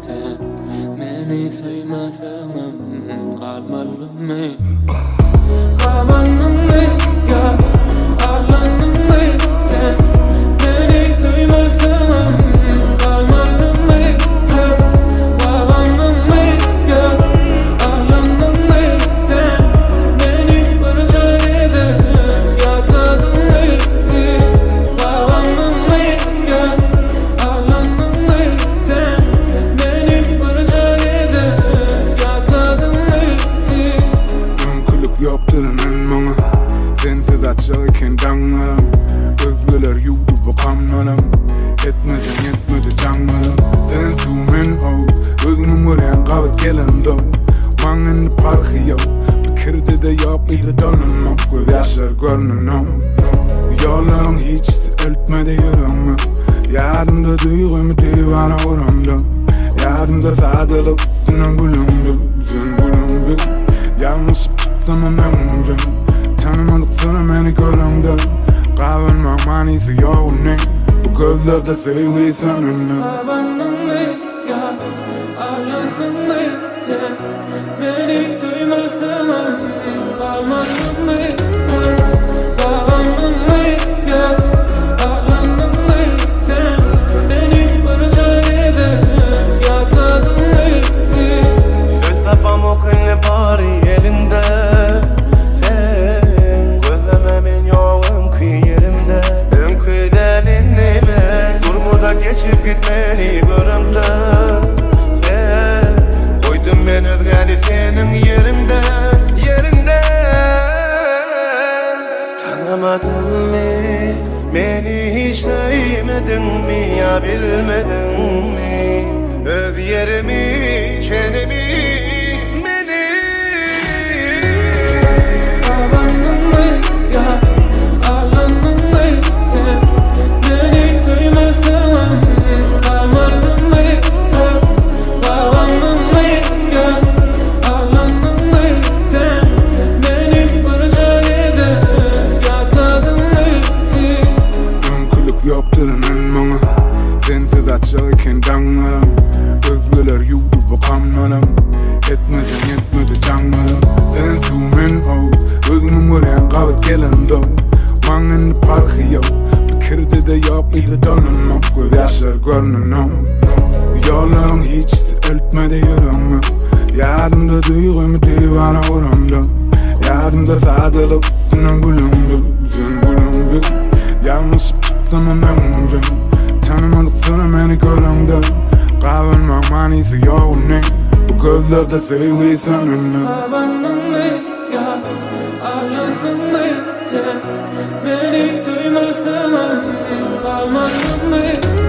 sen meni sevmesen kalmalım mı? Kalmalım mı ya? Ağlanım mı sen meni sevmesen kalmalım mı? Ağlanım mı ya? Ağlanım mı sen beni parça eder yakladın mı? Ağlanım mı ya? Ağlanım mı sen beni parça eder yakladın mı? Önkülük yokturun bana sensiz açık iken danlarım. Özgeler yudu bu kamlarım. Etmedi canlarım. Sensiz men o özümün gören kalıp gelen do. Mangın parkı yok, fikirde de yok idi donanmam. Göz yaşlar görünüm. Yollarım hiç eltmedi yürüme. Yardımda duygumu divana uğramda. Yardımda sadılıp senin gülümdü. Sen gülümdü. Yalnız çıksam memnunum. Tanımadık sana beni görümdü. Kahvenin manisi yok ne? Bu gözlerde sevgi sanırım. Ağlanım mı ya? Ağlanım mı sen beni sevmesen kalmadın mı? Ağlanım mı ya? Ağlanım mı sen beni parça eder yakladın mı? Sözler pamukun bari elinde. Sen gözlememin yok önkü yerimde. Önkü delinli ben durmuda geçip gitmeni görümde. Sen koydun ben özgeni senin yerinden. Tanımadın mı? Beni hiç sevmedin mi ya bilmedin mi? Öz yerimi, çenemi, beni. Ağlanım mı ya? Ağlanım mı sen beni sevmesen kalmadın mı? Ağlanım mı ya? Ağlanım mı sen beni parça eder yakladın mı? Önkülük yokturun bana sensiz açık iken danlarım. Özgeler yudu bu kamlarım. Etmedi canlarım. Sensiz men o özümün gören kalıp gelen do. Mangın parkı yok, fikirde de yok idi donanmam. Göz yaşlar görünüm. Yollarım hiç eltmedi yürüme. Yardımda duygumu divana uğramda. Yardımda sadılıp senin gülümdü. Sen gülümdü. Yalnız çıksam memnunum. Tanımadık sana beni görümdü. Kahvenin manisi yok ne? Bu gözlerde sevgi sanırım. Ağlanım mı ya? Ağlanım mı sen beni sevmesen kalmadın mı?